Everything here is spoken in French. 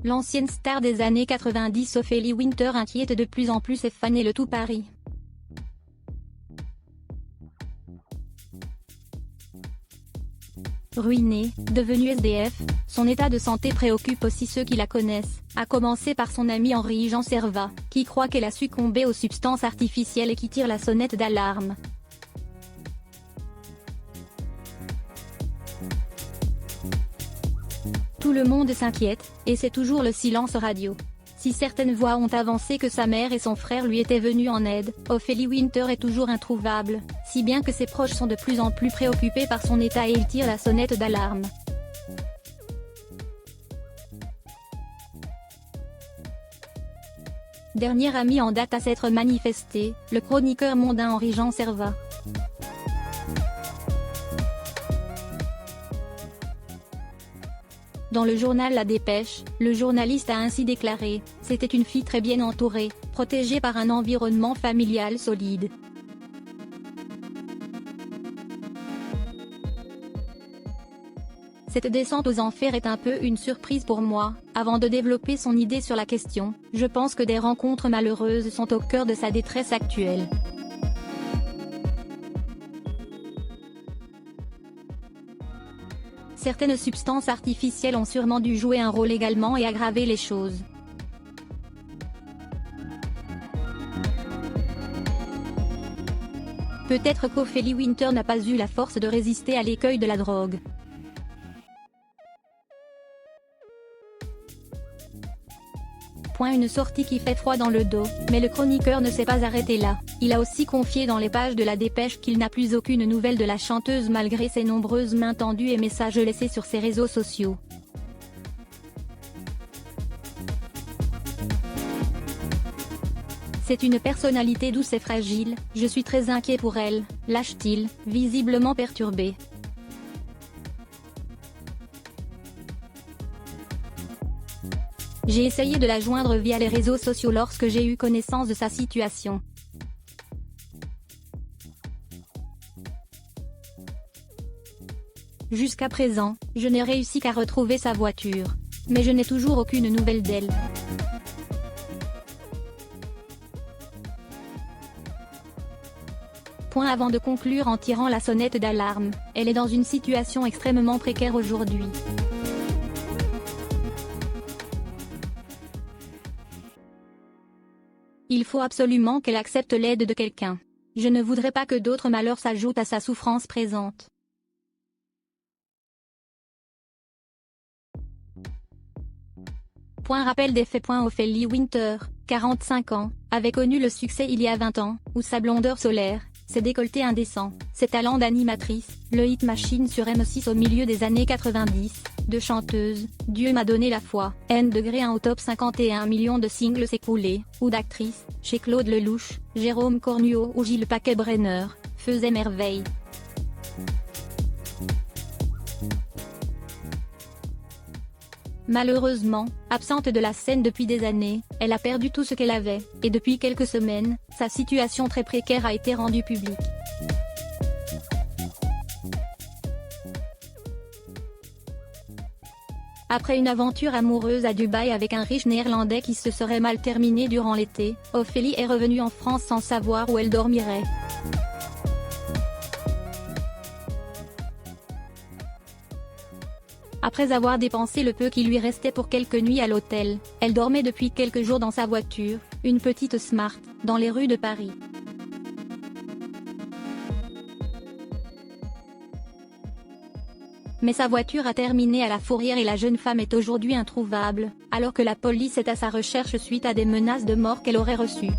L'ancienne star des années 90 Ophélie Winter inquiète de plus en plus ses fans et le tout Paris. Ruinée, devenue SDF, son état de santé préoccupe aussi ceux qui la connaissent, à commencer par son ami Henri-Jean Servat, qui croit qu'elle a succombé aux substances artificielles et qui tire la sonnette d'alarme. Tout le monde s'inquiète, et c'est toujours le silence radio. Si certaines voix ont avancé que sa mère et son frère lui étaient venus en aide, Ophélie Winter est toujours introuvable, si bien que ses proches sont de plus en plus préoccupés par son état et ils tirent la sonnette d'alarme. Dernier ami en date à s'être manifesté, le chroniqueur mondain Henri-Jean Servat. Dans le journal La Dépêche, le journaliste a ainsi déclaré « C'était une fille très bien entourée, protégée par un environnement familial solide. Cette descente aux enfers est un peu une surprise pour moi. Avant de développer son idée sur la question, je pense que des rencontres malheureuses sont au cœur de sa détresse actuelle. Certaines substances artificielles ont sûrement dû jouer un rôle également et aggraver les choses. Peut-être qu'Ophélie Winter n'a pas eu la force de résister à l'écueil de la drogue. Une sortie qui fait froid dans le dos, mais le chroniqueur ne s'est pas arrêté là. Il a aussi confié dans les pages de La Dépêche qu'il n'a plus aucune nouvelle de la chanteuse malgré ses nombreuses mains tendues et messages laissés sur ses réseaux sociaux. C'est une personnalité douce et fragile, je suis très inquiet pour elle, lâche-t-il, visiblement perturbé. J'ai essayé de la joindre via les réseaux sociaux lorsque j'ai eu connaissance de sa situation. Jusqu'à présent, je n'ai réussi qu'à retrouver sa voiture. Mais je n'ai toujours aucune nouvelle d'elle. Avant de conclure en tirant la sonnette d'alarme, elle est dans une situation extrêmement précaire aujourd'hui. Il faut absolument qu'elle accepte l'aide de quelqu'un. Je ne voudrais pas que d'autres malheurs s'ajoutent à sa souffrance présente. Rappel des faits. Ophélie Winter, 45 ans, avait connu le succès il y a 20 ans, où sa blondeur solaire, ses décolletés indécents, ses talents d'animatrice, le hit machine sur M6 au milieu des années 90, de chanteuse, Dieu m'a donné la foi, N°1 au top 51 millions de singles écoulés, ou d'actrice, chez Claude Lelouch, Jérôme Cornuau ou Gilles Paquet-Brenner, faisait merveille. Malheureusement, absente de la scène depuis des années, elle a perdu tout ce qu'elle avait, et depuis quelques semaines, sa situation très précaire a été rendue publique. Après une aventure amoureuse à Dubaï avec un riche néerlandais qui se serait mal terminé durant l'été, Ophélie est revenue en France sans savoir où elle dormirait. Après avoir dépensé le peu qui lui restait pour quelques nuits à l'hôtel, elle dormait depuis quelques jours dans sa voiture, une petite Smart, dans les rues de Paris. Mais sa voiture a terminé à la fourrière et la jeune femme est aujourd'hui introuvable, alors que la police est à sa recherche suite à des menaces de mort qu'elle aurait reçues.